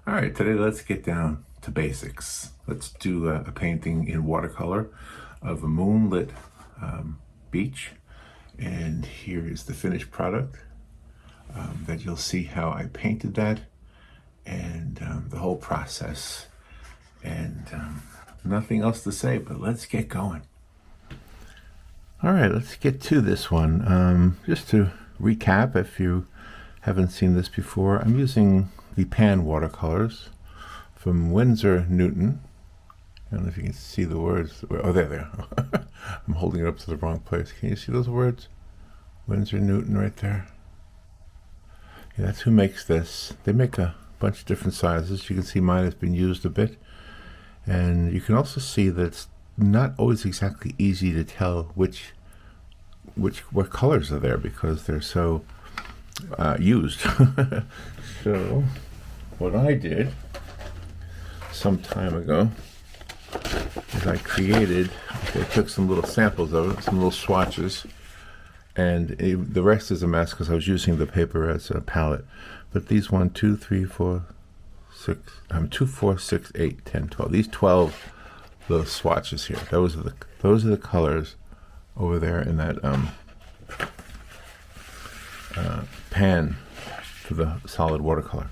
All right, today let's get down to basics. Let's do a painting in watercolor of a moonlit beach. And here is the finished product that you'll see how I painted that and the whole process. And nothing else to say, but let's get going. All right, let's get to this one. Just to recap, if you haven't seen this before, I'm using the pan watercolors from Winsor Newton. I don't know if you can see the words. Oh, there. I'm holding it up to the wrong place. Can you see those words? Winsor Newton right there. Yeah, that's who makes this. They make a bunch of different sizes. You can see mine has been used a bit. And you can also see that it's not always exactly easy to tell what colors are there because they're so used. So what I did some time ago is I took some little samples of it, some little swatches, and the rest is a mess because I was using the paper as a palette. But these 1, 2, 3, 4, 6, 2, 4, 6, 8, 10, 12. These 12 little swatches here. Those are the colors over there in that pan for the solid watercolor.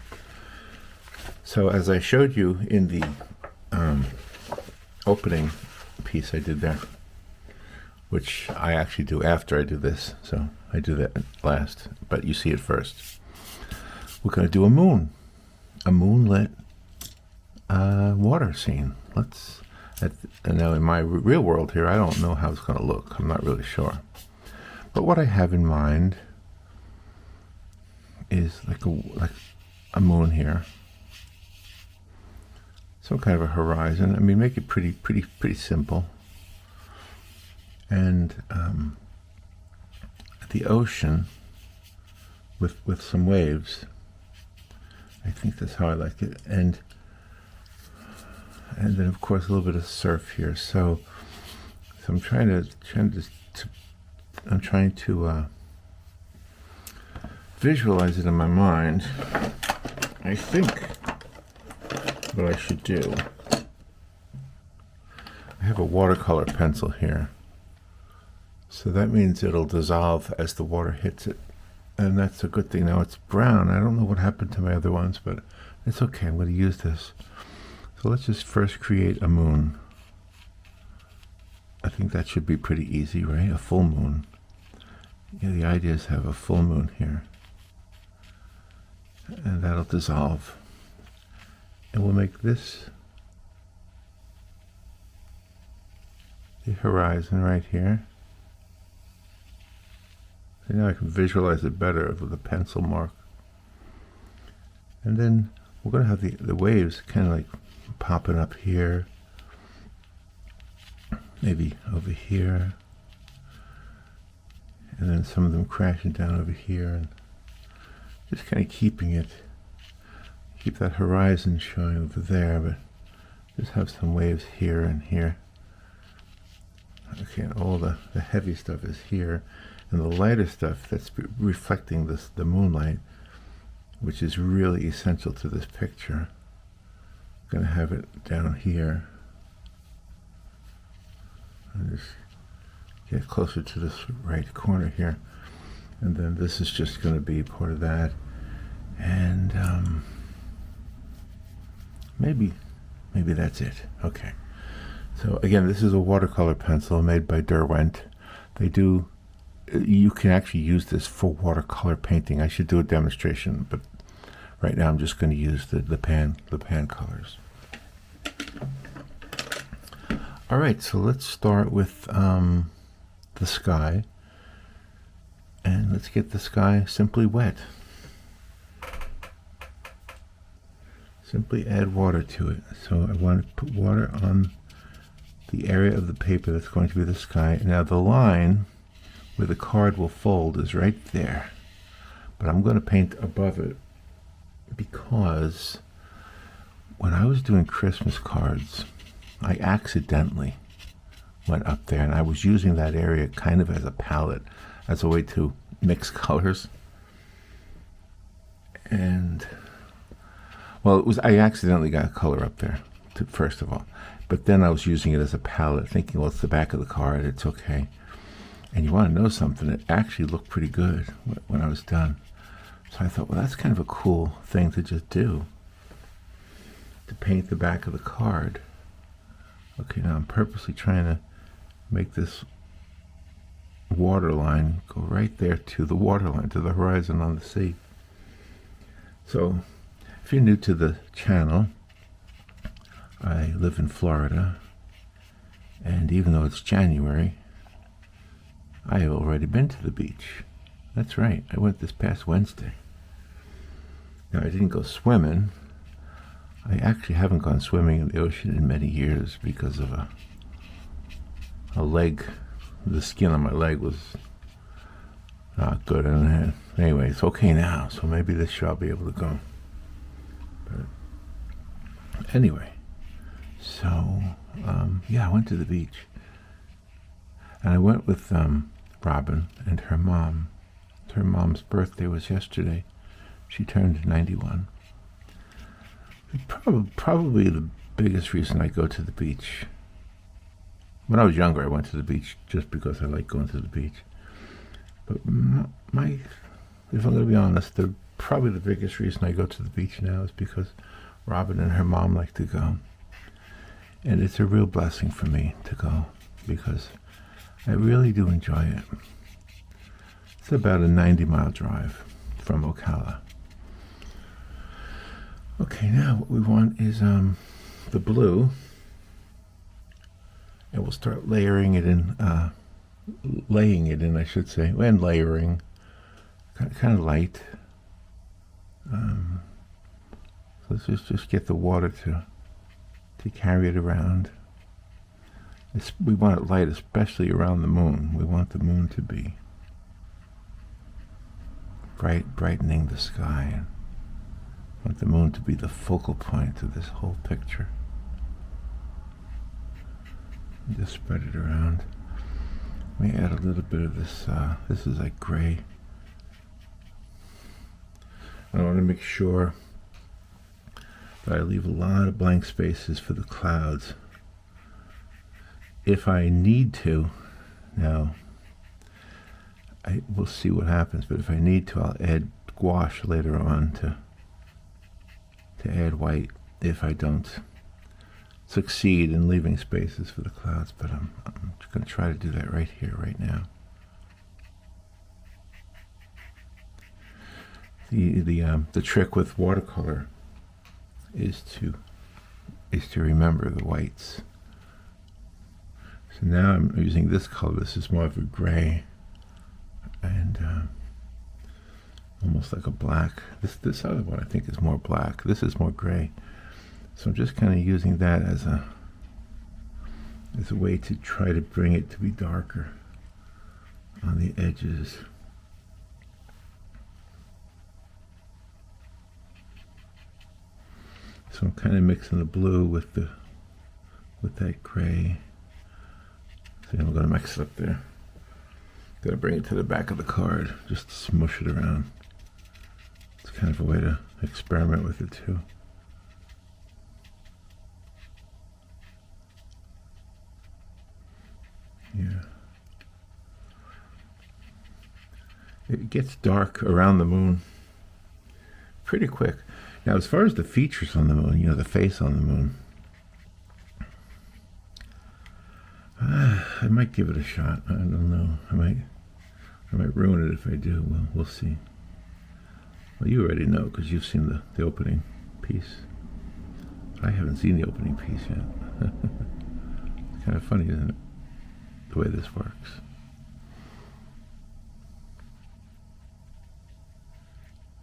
So as I showed you in the opening piece I did there, which I actually do after I do this, so I do that last, but you see it first. We're going to do a moonlit water scene. And now in my real world here, I don't know how it's going to look. I'm not really sure. But what I have in mind is like a moon here, some kind of a horizon. I mean, make it pretty simple. And the ocean with some waves. I think that's how I like it. And then of course a little bit of surf here. So I'm trying to visualize it in my mind. I think what I should do, I have a watercolor pencil here, so that means it'll dissolve as the water hits it, and that's a good thing. Now it's brown. I don't know what happened to my other ones, but it's okay. I'm going to use this. So let's just first create a moon. I think that should be pretty easy, right? A full moon. Yeah, the idea is to have a full moon here. And that'll dissolve. And we'll make this the horizon right here. So now I can visualize it better with a pencil mark. And then we're going to have the waves kind of like popping up here, maybe over here, and then some of them crashing down over here, and just kind of keep that horizon showing over there, but just have some waves here and here. Okay, and all the heavy stuff is here, and the lighter stuff that's reflecting the moonlight, which is really essential to this picture. I'm going to have it down here. And just get closer to this right corner here. And then this is just going to be part of that. And maybe that's it. Okay. So again, this is a watercolor pencil made by Derwent. You can actually use this for watercolor painting. I should do a demonstration, but right now I'm just going to use the pan colors. All right, so let's start with the sky, and let's get the sky simply wet. Simply add water to it. So I want to put water on the area of the paper that's going to be the sky. Now the line where the card will fold is right there, but I'm going to paint above it because when I was doing Christmas cards, I accidentally went up there and I was using that area kind of as a palette, as a way to mix colors. And Well, I accidentally got a color up there, first of all. But then I was using it as a palette, thinking, well, it's the back of the card, it's okay. And you want to know something, it actually looked pretty good when I was done. So I thought, well, that's kind of a cool thing to just do, to paint the back of the card. Okay, now I'm purposely trying to make this water line go right there to the water line, to the horizon on the sea. So, if you're new to the channel, I live in Florida, and even though it's January, I have already been to the beach. That's right, I went this past Wednesday. Now, I didn't go swimming. I actually haven't gone swimming in the ocean in many years because of a leg. The skin on my leg was not good. And anyway, it's okay now, so maybe this year I'll be able to go. But anyway, so yeah, I went to the beach. And I went with Robin and her mom. Her mom's birthday was yesterday. She turned 91. Probably the biggest reason I go to the beach. When I was younger, I went to the beach just because I like going to the beach. But if I'm going to be honest, probably the biggest reason I go to the beach now is because Robin and her mom like to go. And it's a real blessing for me to go because I really do enjoy it. It's about a 90-mile drive from Ocala. Okay, now what we want is the blue. And we'll start layering it in, laying it in, I should say, and layering, kind of light. Let's just get the water to carry it around. We want it light, especially around the moon. We want the moon to be brightening the sky. And we want the moon to be the focal point of this whole picture. Just spread it around. Let me add a little bit of this. This is like gray. I want to make sure that I leave a lot of blank spaces for the clouds. If I need to, now, we'll see what happens, but if I need to, I'll add gouache later on to add white if I don't succeed in leaving spaces for the clouds, but I'm just going to try to do that right here, right now. The trick with watercolor is to remember the whites. So now I'm using this color. This is more of a gray and almost like a black. This other one I think is more black. This is more gray. So I'm just kind of using that as a way to try to bring it to be darker on the edges. So I'm kind of mixing the blue with that gray. See, I'm going to mix it up there. Got to bring it to the back of the card, just to smush it around. It's kind of a way to experiment with it too. Yeah. It gets dark around the moon pretty quick. Now, as far as the features on the moon, the face on the moon, I might give it a shot. I don't know. I might ruin it if I do. Well, we'll see. Well, you already know because you've seen the opening piece. I haven't seen the opening piece yet. It's kind of funny, isn't it? The way this works.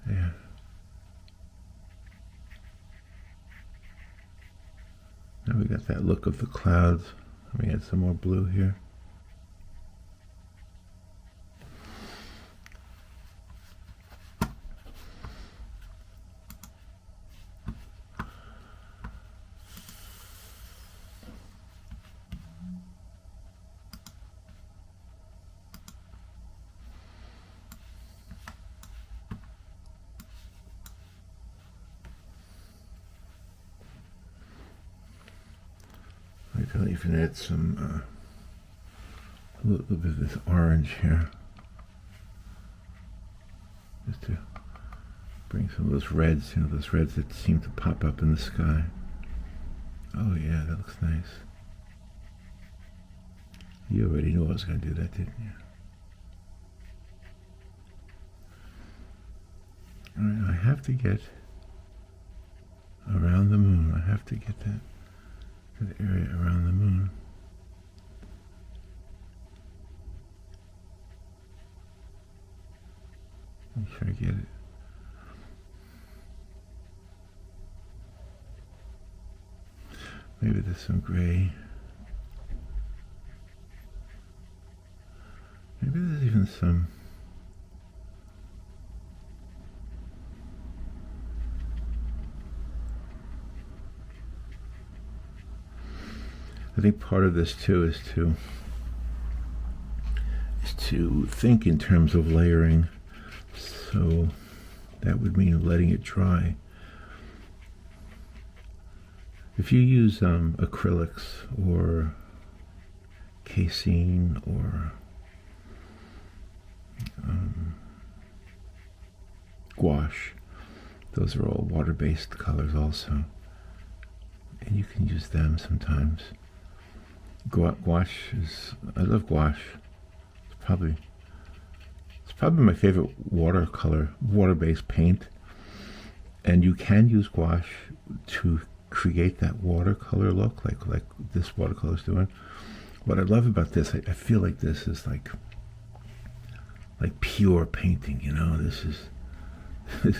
Yeah. Now we got that look of the clouds. Let me add some more blue here. I'll even add some, a little bit of this orange here, just to bring some of those reds, those reds that seem to pop up in the sky. Oh yeah, that looks nice. You already knew I was going to do that, didn't you? All right, I have to get around the moon. I have to get that area around the moon. Make sure I get it. Maybe there's some gray. Maybe there's even some I think part of this too is to think in terms of layering. So that would mean letting it dry. If you use acrylics or casein or gouache, those are all water-based colors also, and you can use them sometimes. Gouache is, I love gouache. It's probably my favorite watercolor, water-based paint. And you can use gouache to create that watercolor look, like this watercolor is doing. What I love about this, I feel like this is like pure painting. This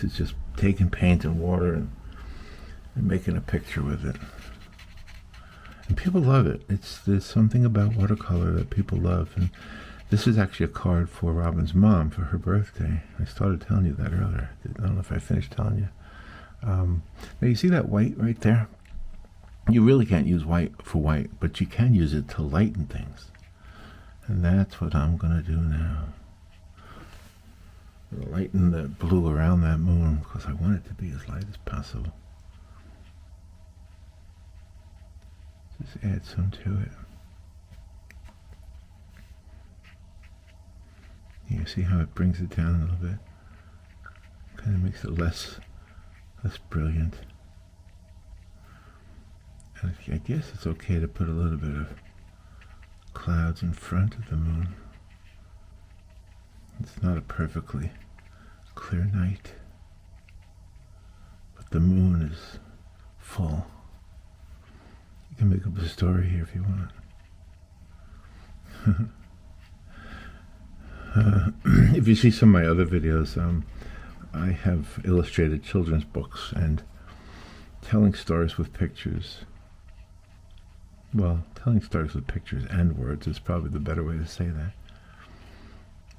is just taking paint and water and making a picture with it. And people love it. There's something about watercolor that people love. And this is actually a card for Robin's mom for her birthday. I started telling you that earlier. I don't know if I finished telling you. Now you see that white right there? You really can't use white for white, but you can use it to lighten things. And that's what I'm going to do now. Lighten the blue around that moon because I want it to be as light as possible. Just add some to it. You see how it brings it down a little bit? Kind of makes it less brilliant. And I guess it's okay to put a little bit of clouds in front of the moon. It's not a perfectly clear night, but the moon is full. You can make up a story here if you want. If you see some of my other videos, I have illustrated children's books, and telling stories with pictures, well, telling stories with pictures and words is probably the better way to say that.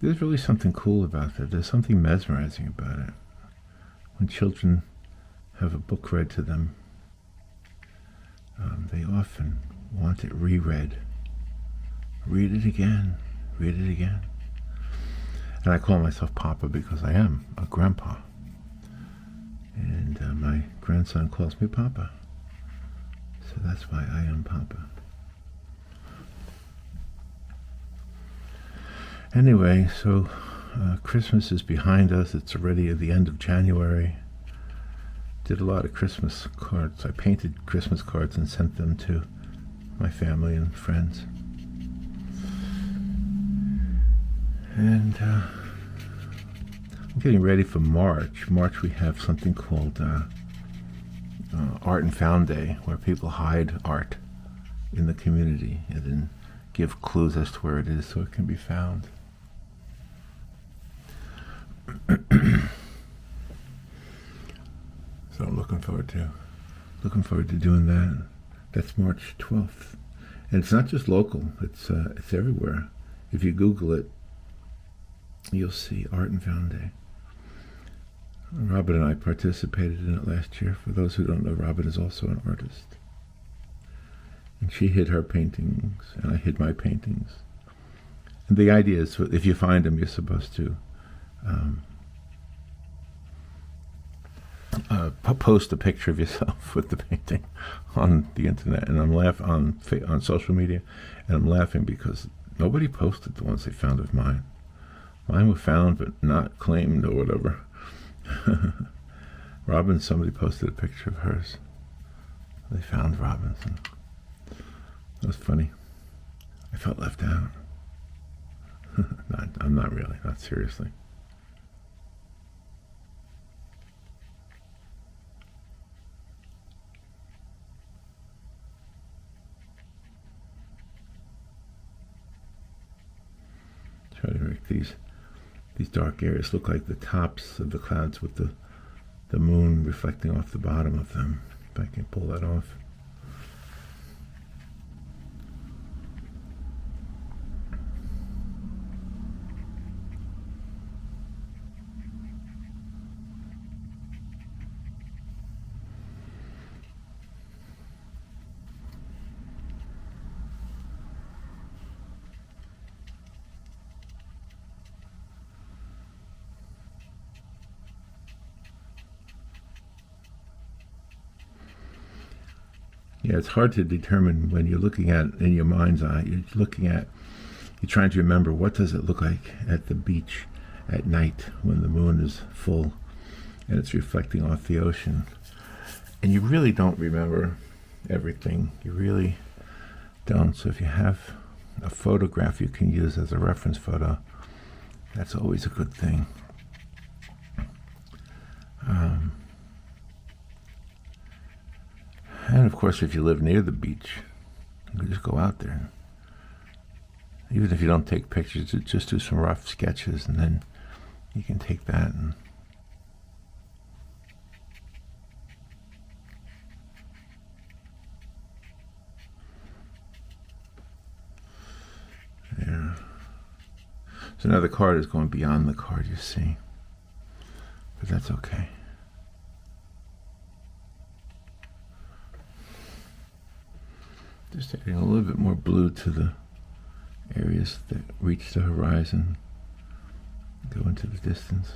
There's really something cool about that. There's something mesmerizing about it. When children have a book read to them, they often want it reread. Read it again. Read it again. And I call myself Poppa because I am a grandpa. And my grandson calls me Poppa. So that's why I am Poppa. Anyway, so Christmas is behind us. It's already at the end of January. Did a lot of Christmas cards. I painted Christmas cards and sent them to my family and friends. And I'm getting ready for March. March we have something called Art and Found Day, where people hide art in the community and then give clues as to where it is so it can be found. So I'm looking forward to doing that. That's March 12th. And it's not just local, it's everywhere. If you Google it, you'll see Art and Found Day. Robin and I participated in it last year. For those who don't know, Robin is also an artist. And she hid her paintings, and I hid my paintings. And the idea is, if you find them, you're supposed to post a picture of yourself with the painting on the internet, and I'm laughing on social media, and I'm laughing because nobody posted the ones they found of mine. Mine were found but not claimed or whatever. Robin, somebody posted a picture of hers. They found Robin's. And that was funny. I felt left out. I'm not really, not seriously. Try to make these dark areas look like the tops of the clouds with the moon reflecting off the bottom of them. If I can pull that off. Yeah, it's hard to determine when you're looking at in your mind's eye. You're trying to remember what does it look like at the beach at night when the moon is full and it's reflecting off the ocean. And you really don't remember everything. You really don't. So if you have a photograph you can use as a reference photo, that's always a good thing. And of course, if you live near the beach, you can just go out there. Even if you don't take pictures, just do some rough sketches, and then you can take that and there. So now the card is going beyond the card, you see, but that's okay. Just adding a little bit more blue to the areas that reach the horizon, go into the distance.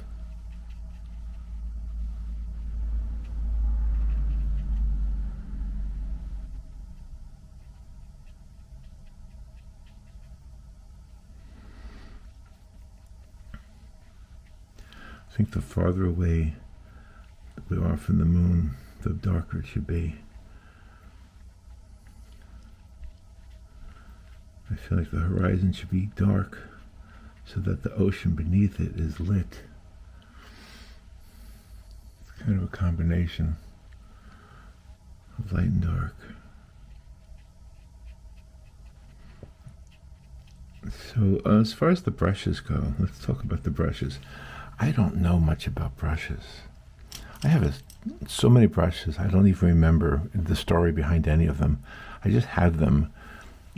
I think the farther away we are from the moon, the darker it should be. I feel like the horizon should be dark so that the ocean beneath it is lit. It's kind of a combination of light and dark. So as far as the brushes go, let's talk about the brushes. I don't know much about brushes. I have so many brushes, I don't even remember the story behind any of them. I just have them.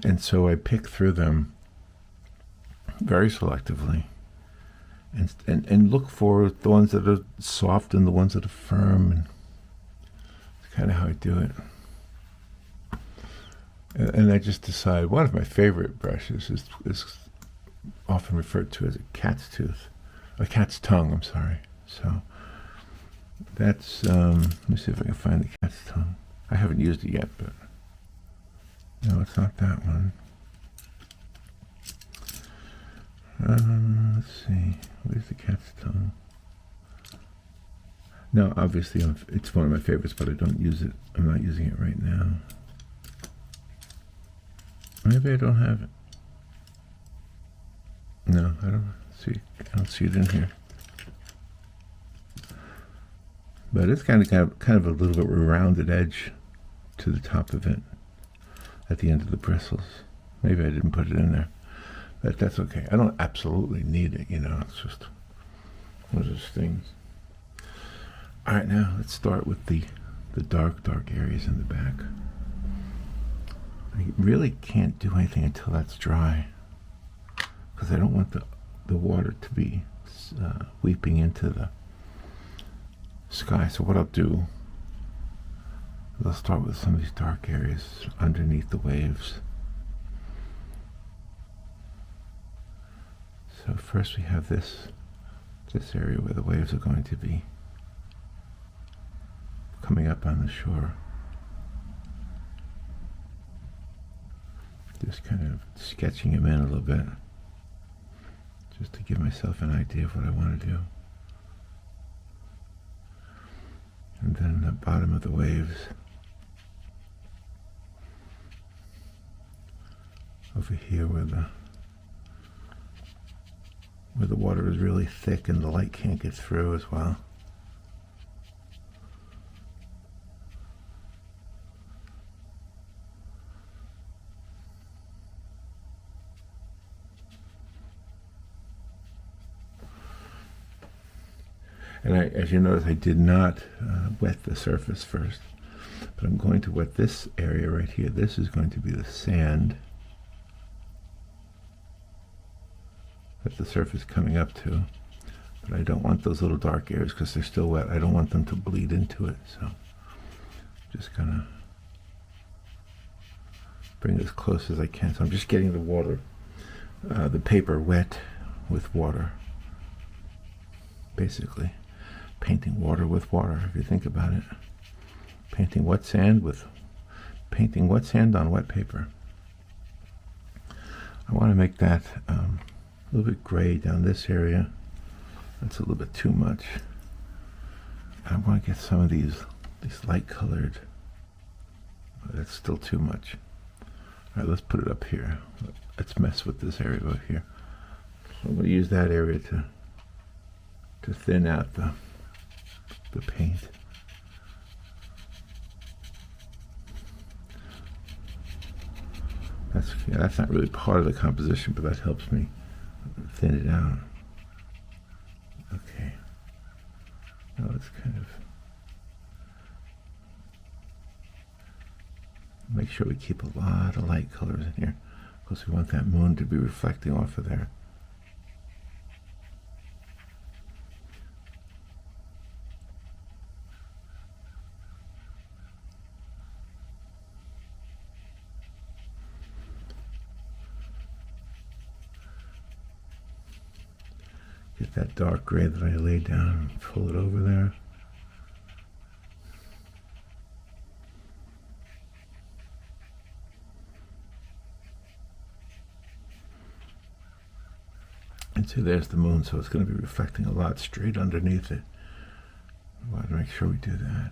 And so I pick through them very selectively and look for the ones that are soft and the ones that are firm. And it's kind of how I do it. And I just decide one of my favorite brushes is often referred to as a cat's tooth, a cat's tongue, I'm sorry. So that's, let me see if I can find the cat's tongue. I haven't used it yet, but no, it's not that one. Let's see. Where's the cat's tongue? No, obviously it's one of my favorites, but I don't use it. I'm not using it right now. Maybe I don't have it. No, I don't see it in here. But it's kind of a little bit rounded edge to the top of it. At the end of the bristles. Maybe I didn't put it in there. But that's okay. I don't absolutely need it, you know. It's just one of those things. All right, now let's start with the dark areas in the back. I really can't do anything until that's dry because I don't want the water to be weeping into the sky. So what I'll do, let's start with some of these dark areas underneath the waves. So first we have this area where the waves are going to be. coming up on the shore. Just kind of sketching him in a little bit, just to give myself an idea of what I want to do. And then the bottom of the waves, over here where the water is really thick and the light can't get through as well. And as you notice, I did not wet the surface first, but I'm going to wet this area right here. This is going to be the sand that the surface coming up to, but I don't want those little dark areas because they're still wet. I don't want them to bleed into it, so I'm just gonna bring it as close as I can. So I'm just getting the water, the paper wet with water, basically. Painting water with water, if you think about it. Painting wet sand on wet paper. I want to make that a little bit gray down this area. That's a little bit too much. I want to get some of these light colored. That's still too much. All right, let's put it up here. Let's mess with this area over here. So I'm going to use that area to thin out the paint. That's not really part of the composition, but that helps me thin it out. Okay. Now let's kind of make sure we keep a lot of light colors in here, because we want that moon to be reflecting off of there. Get that dark gray that I laid down and pull it over there. And so there's the moon, so it's going to be reflecting a lot straight underneath it. I want to make sure we do that.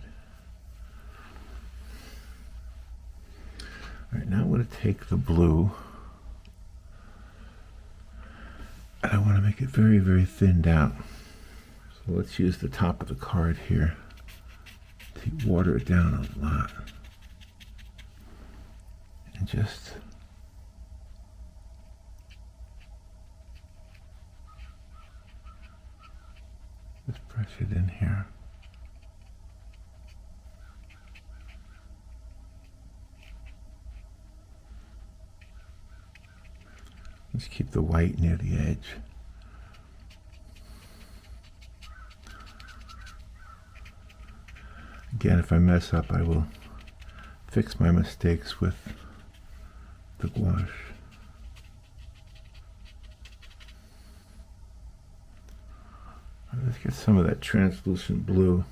All right, now I'm going to take the blue, and I want to make it very, very thinned out. So let's use the top of the card here to water it down a lot. And just brush it in here. Let's keep the white near the edge. Again, if I mess up, I will fix my mistakes with the gouache. Let's get some of that translucent blue.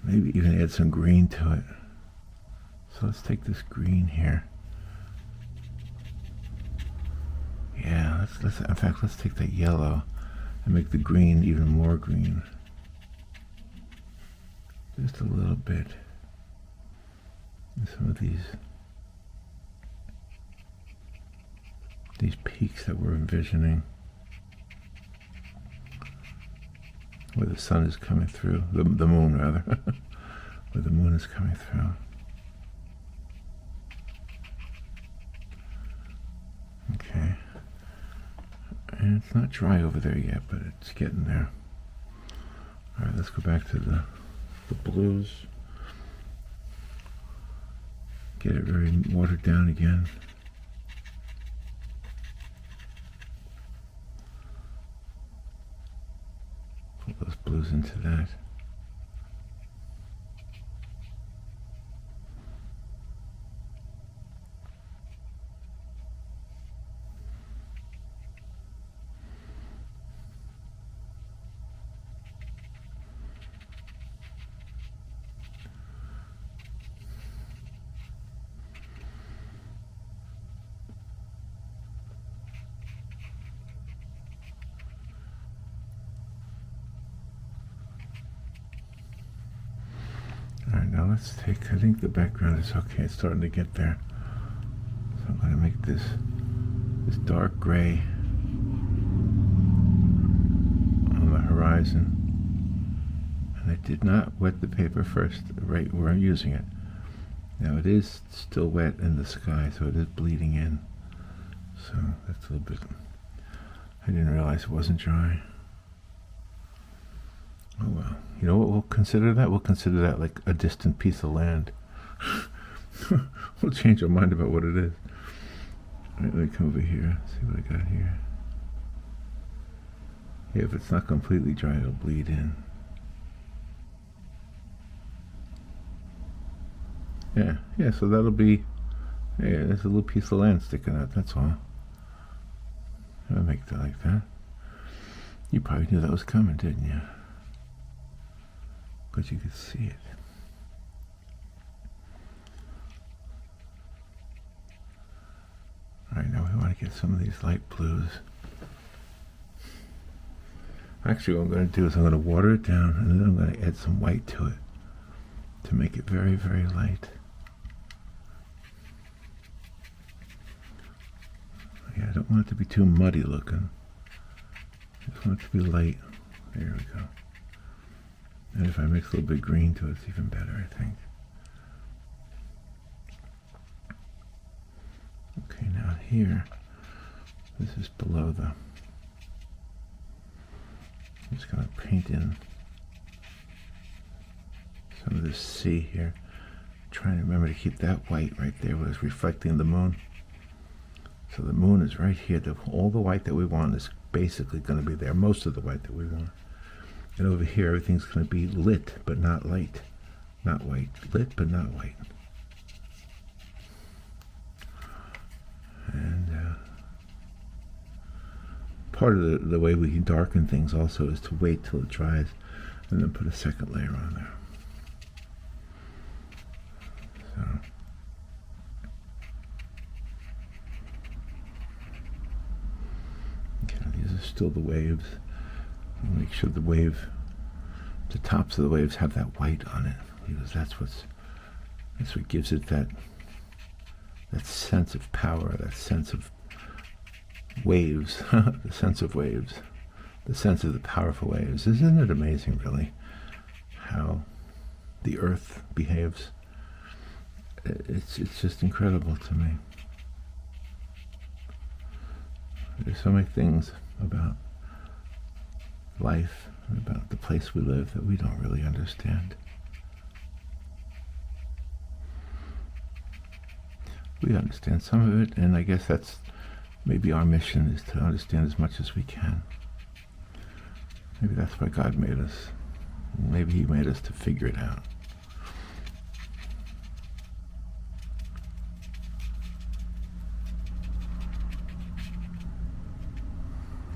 Maybe even add some green to it. So let's take this green here. Yeah, in fact, let's take that yellow and make the green even more green. Just a little bit. And some of these peaks that we're envisioning, where the sun is coming through, the moon rather, where the moon is coming through. Okay. And it's not dry over there yet, but it's getting there. All right, let's go back to the blues. Get it very watered down again. Put those blues into that. Alright, now let's take, I think the background is okay, it's starting to get there. So I'm going to make this dark gray on the horizon. And I did not wet the paper first, right where I'm using it. Now it is still wet in the sky, so it is bleeding in. So that's a little bit, I didn't realize it wasn't dry. Oh well, you know what we'll consider that? We'll consider that like a distant piece of land. We'll change our mind about what it is. All right, let me come over here, see what I got here. Yeah, if it's not completely dry, it'll bleed in. Yeah, so that'll be, yeah, there's a little piece of land sticking out, that's all. I'll make that like that. You probably knew that was coming, didn't you? Because you could see it. Alright, now we want to get some of these light blues. Actually, what I'm going to do is I'm going to water it down, and then I'm going to add some white to it to make it very, very light. Yeah, I don't want it to be too muddy looking. I just want it to be light. There we go. And if I mix a little bit of green to it, it's even better, I think. Okay, now here, this is below the, I'm just going to paint in some of this sea here. Trying to remember to keep that white right there where it's reflecting the moon. So the moon is right here. All the white that we want is basically going to be there. Most of the white that we want. And over here, everything's going to be lit, but not light. Not white. Lit, but not white. And part of the way we can darken things also is to wait till it dries and then put a second layer on there. So. Okay, these are still the waves. Make sure the tops of the waves have that white on it, because that's what gives it that sense of power, that sense of waves, the sense of waves, the sense of the powerful waves. Isn't it amazing, really, how the earth behaves? It's just incredible to me. There's so many things about life and about the place we live that we don't really understand. We understand some of it, and I guess that's maybe our mission, is to understand as much as we can. Maybe that's why God made us. Maybe He made us to figure it out.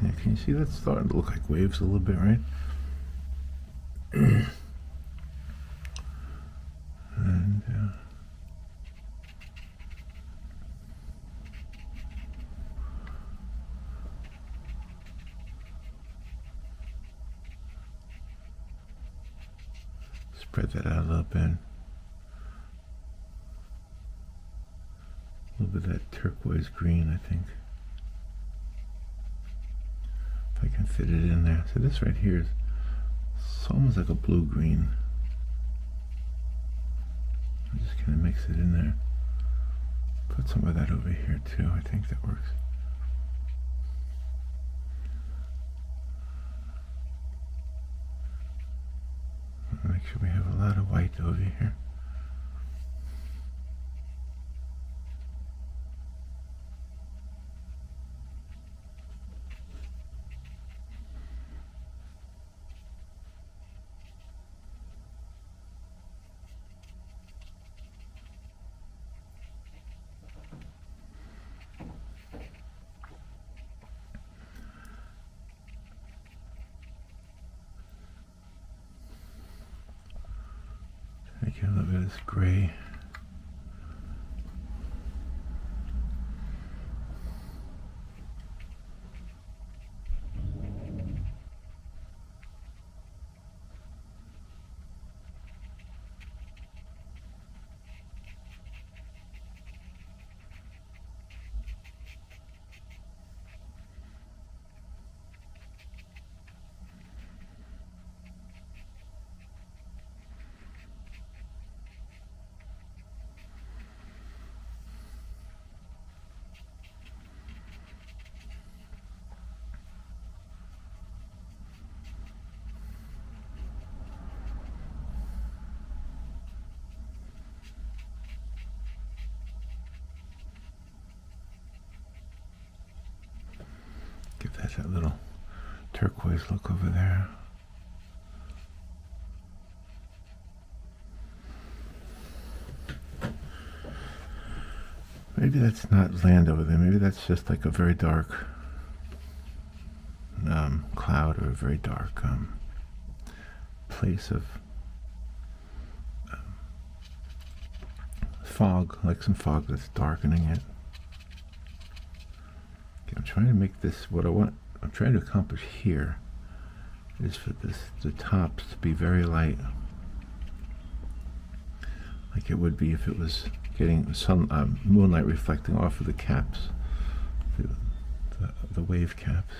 Yeah, can you see that's starting to look like waves a little bit, right? And spread that out a little bit. A little bit of that turquoise green, I think. If I can fit it in there. So this right here is almost like a blue-green. I'm just going to mix it in there. Put some of that over here too. I think that works. Make sure we have a lot of white over here. Take a little bit of this gray. turquoise look over there. Maybe that's not land over there. Maybe that's just like a very dark cloud, or a very dark place of fog, like some fog that's darkening it. Okay, I'm trying to make this, what I'm trying to accomplish here is for the tops to be very light, like it would be if it was getting some moonlight reflecting off of the caps, the wave caps.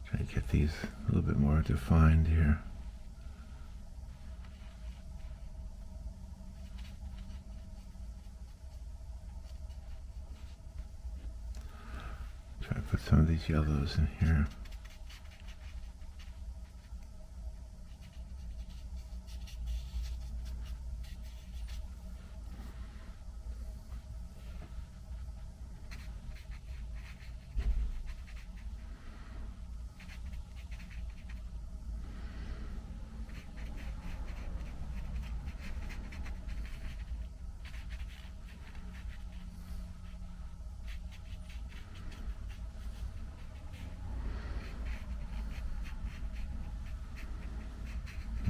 Try to get these a little bit more defined here. Try to put some of these yellows in here.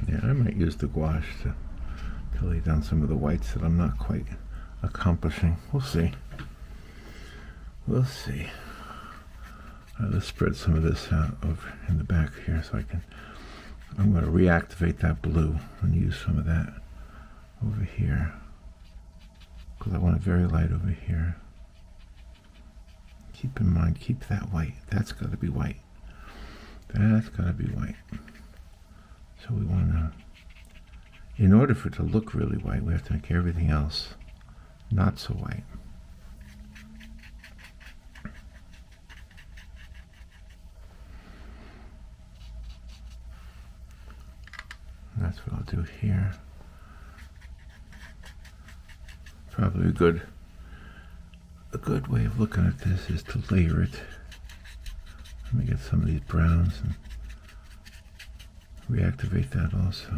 Yeah, I might use the gouache to lay down some of the whites that I'm not quite accomplishing. We'll see. We'll see. Let's spread some of this out over in the back here so I'm going to reactivate that blue and use some of that over here, because I want it very light over here. Keep in mind, keep that white. That's got to be white. That's got to be white. So we want to, in order for it to look really white, we have to make everything else not so white. And that's what I'll do here. Probably a good way of looking at this is to layer it. Let me get some of these browns and reactivate that also.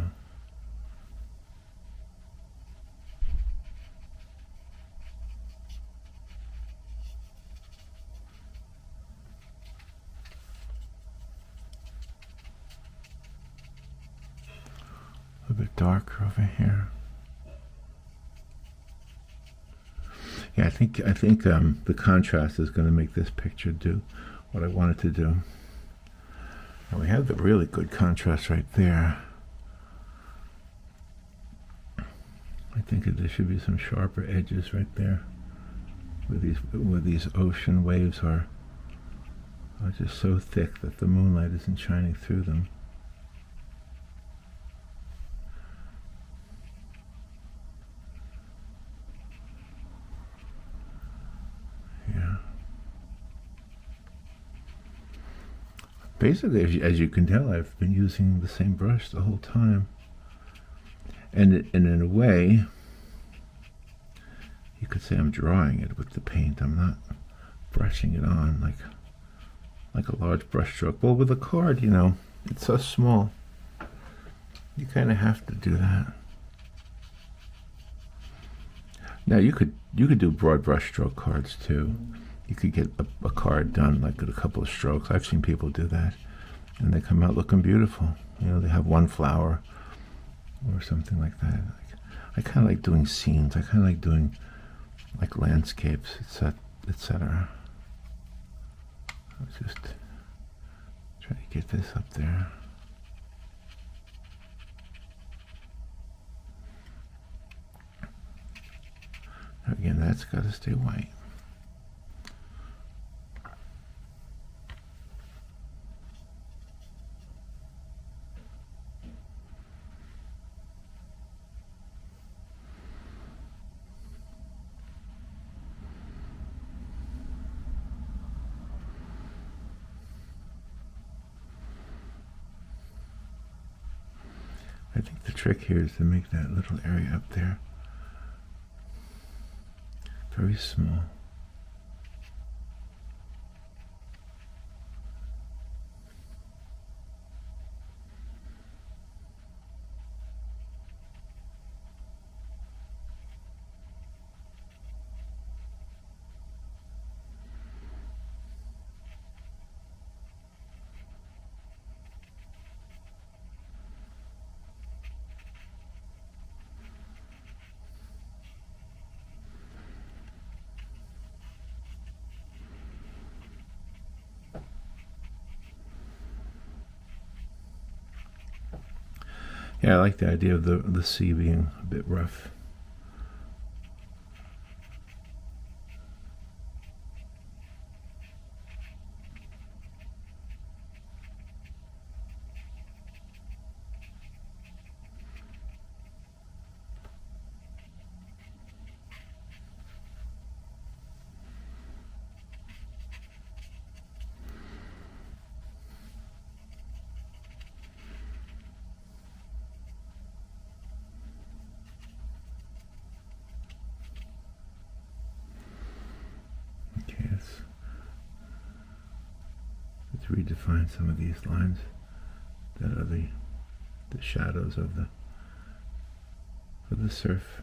A little bit darker over here. Yeah, I think the contrast is going to make this picture do what I want it to do. And we have the really good contrast right there. I think there should be some sharper edges right there, where these ocean waves are just so thick that the moonlight isn't shining through them. Basically, as you can tell, I've been using the same brush the whole time. And in a way, you could say I'm drawing it with the paint. I'm not brushing it on like a large brush stroke. Well, with a card, you know, it's so small. You kind of have to do that. Now, you could do broad brush stroke cards too. You could get a card done like with a couple of strokes. I've seen people do that, and they come out looking beautiful. You know, they have one flower or something like that. I kind of like doing scenes. I kind of like doing like landscapes, etc. I'll just try to get this up there. Again, that's got to stay white. I think the trick here is to make that little area up there very small. Yeah, I like the idea of the sea being a bit rough. Let's redefine some of these lines that are the shadows of the surf.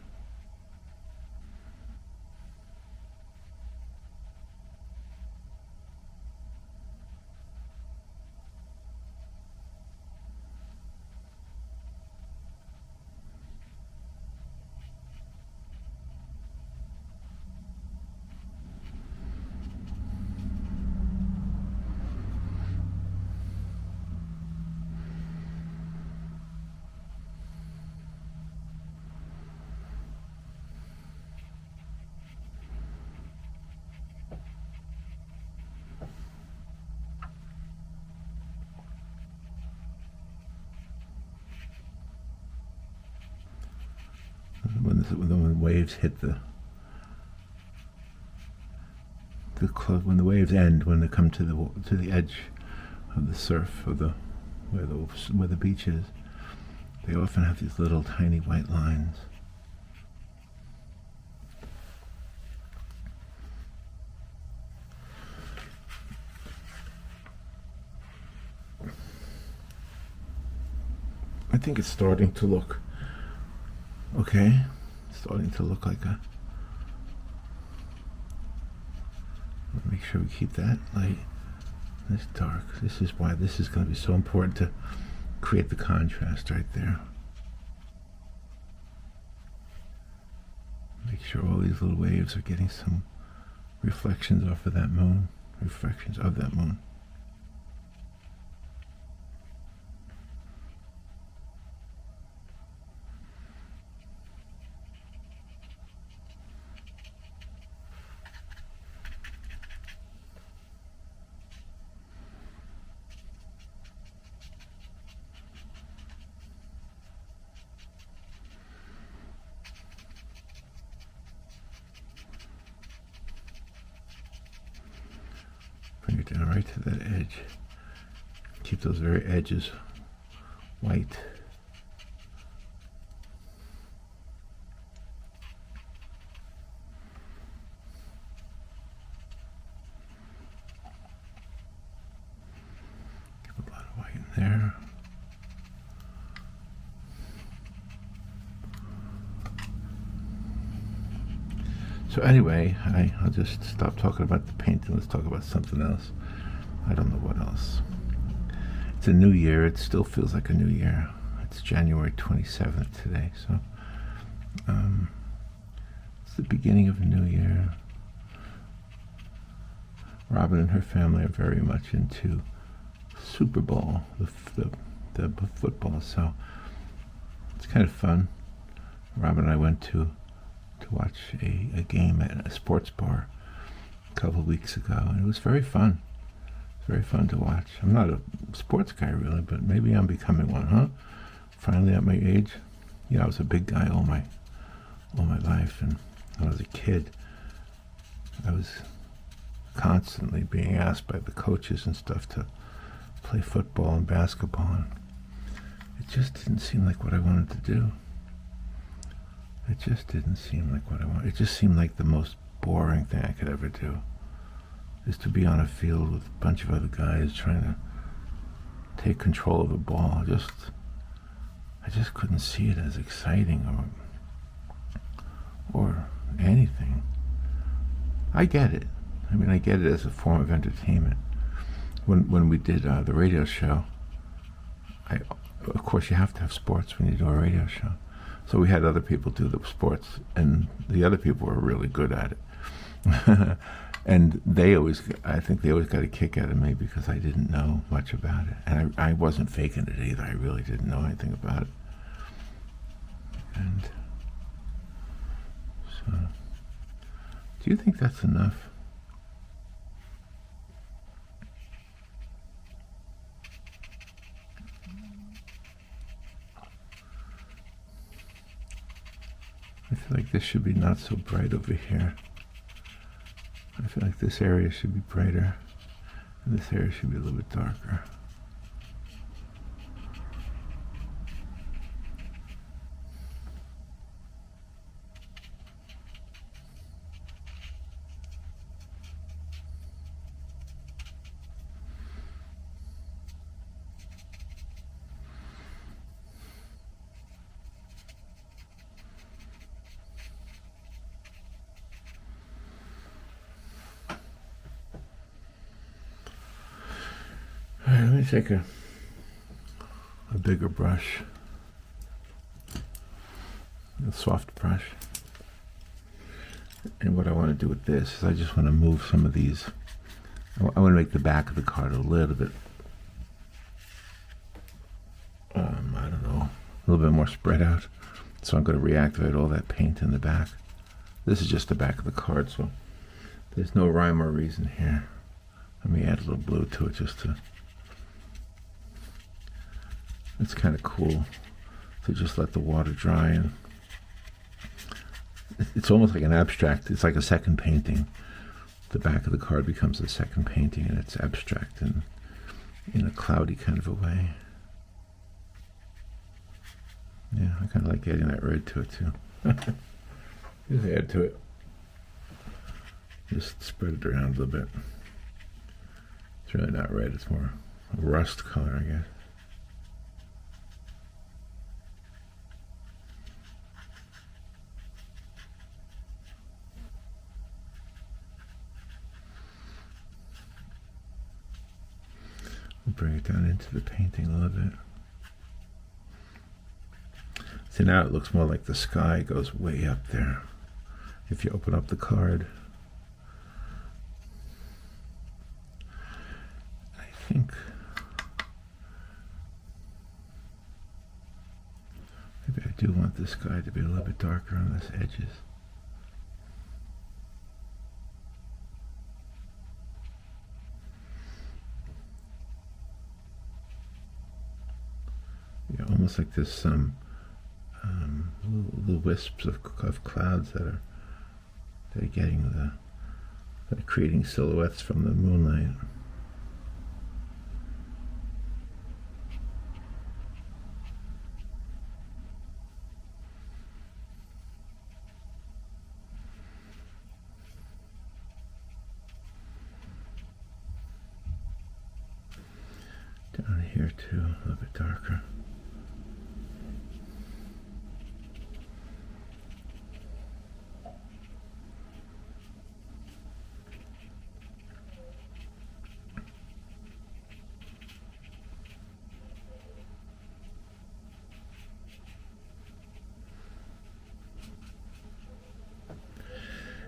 When the waves hit when the waves end, when they come to the edge of the surf, of where the beach is, they often have these little tiny white lines. I think it's starting to look okay. It's starting to look like a... Make sure we keep that light, this dark. This is why this is going to be so important, to create the contrast right there. Make sure all these little waves are getting some reflections off of that moon, reflections of that moon. Bring it down right to that edge. Keep those very edges white. Keep a lot of white in there. So anyway, I'll just stop talking about the painting. Let's talk about something else. I don't know what else. It's a new year. It still feels like a new year. It's January 27th today. So it's the beginning of a new year. Robin and her family are very much into Super Bowl, the football. So it's kind of fun. Robin and I went to watch a game at a sports bar a couple of weeks ago, and it was very fun. It's very fun to watch. I'm not a sports guy really, but maybe I'm becoming one, huh? Finally at my age. I was a big guy all my life, and when I was a kid, I was constantly being asked by the coaches and stuff to play football and basketball. And it just didn't seem like what I wanted to do. It just didn't seem like what I wanted. It just seemed like the most boring thing I could ever do, is to be on a field with a bunch of other guys trying to take control of the ball. I just couldn't see it as exciting or anything. I get it. I mean, I get it as a form of entertainment. When we did the radio show, of course you have to have sports when you do a radio show. So we had other people do the sports, and the other people were really good at it. And I think they always got a kick out of me because I didn't know much about it. And I wasn't faking it either. I really didn't know anything about it. And so, do you think that's enough? I feel like this should be not so bright over here. I feel like this area should be brighter, and this area should be a little bit darker. All right, let me take a bigger brush, a soft brush. And what I want to do with this is I just want to move some of these. I want to make the back of the card a little bit, I don't know, a little bit more spread out. So I'm going to reactivate all that paint in the back. This is just the back of the card, so there's no rhyme or reason here. Let me add a little blue to it just to... It's kind of cool to just let the water dry, and it's almost like an abstract. It's like a second painting. The back of the card becomes a second painting, and it's abstract and in a cloudy kind of a way. Yeah, I kind of like adding that red to it too. Just add to it. Just spread it around a little bit. It's really not red, it's more a rust color, I guess. We'll bring it down into the painting a little bit. See, now it looks more like the sky goes way up there. If you open up the card, I think maybe I do want the sky to be a little bit darker on these edges. Yeah, almost like there's some little wisps of clouds that are creating silhouettes from the moonlight. Down here too, a little bit darker.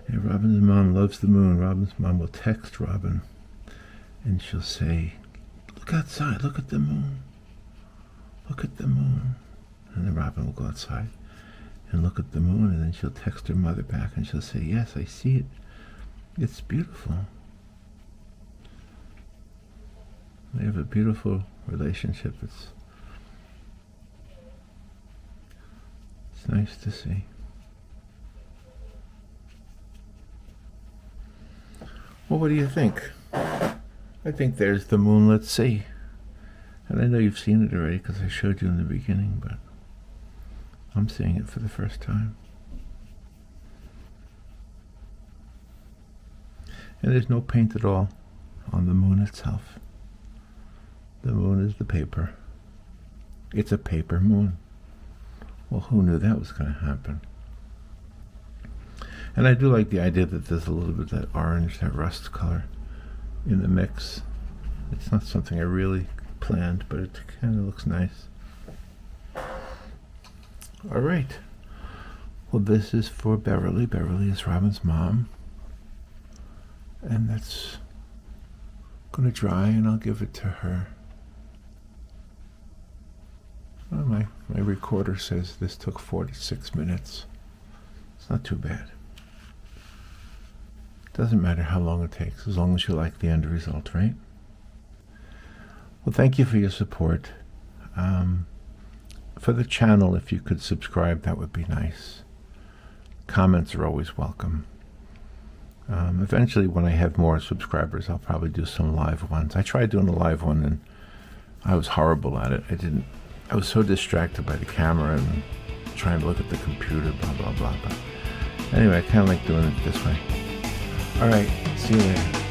And Robin's mom loves the moon. Robin's mom will text Robin and she'll say, "Look outside, look at the moon. Look at the moon." And then Robin will go outside and look at the moon, and then she'll text her mother back and she'll say, "Yes, I see it. It's beautiful." They have a beautiful relationship. It's nice to see. Well, what do you think? I think there's the moonlit sea. And I know you've seen it already because I showed you in the beginning, but I'm seeing it for the first time. And there's no paint at all on the moon itself. The moon is the paper. It's a paper moon. Well, who knew that was going to happen? And I do like the idea that there's a little bit of that orange, that rust color in the mix. It's not something I really planned, but it kind of looks nice. All right. Well, this is for Beverly. Beverly is Robin's mom. And that's going to dry, and I'll give it to her. Well, my recorder says this took 46 minutes. It's not too bad. Doesn't matter how long it takes, as long as you like the end result, right? Well, thank you for your support. For the channel, if you could subscribe, that would be nice. Comments are always welcome. Eventually, when I have more subscribers, I'll probably do some live ones. I tried doing a live one, and I was horrible at it. I was so distracted by the camera and trying to look at the computer, blah, blah, blah. But anyway, I kind of like doing it this way. All right, see you later.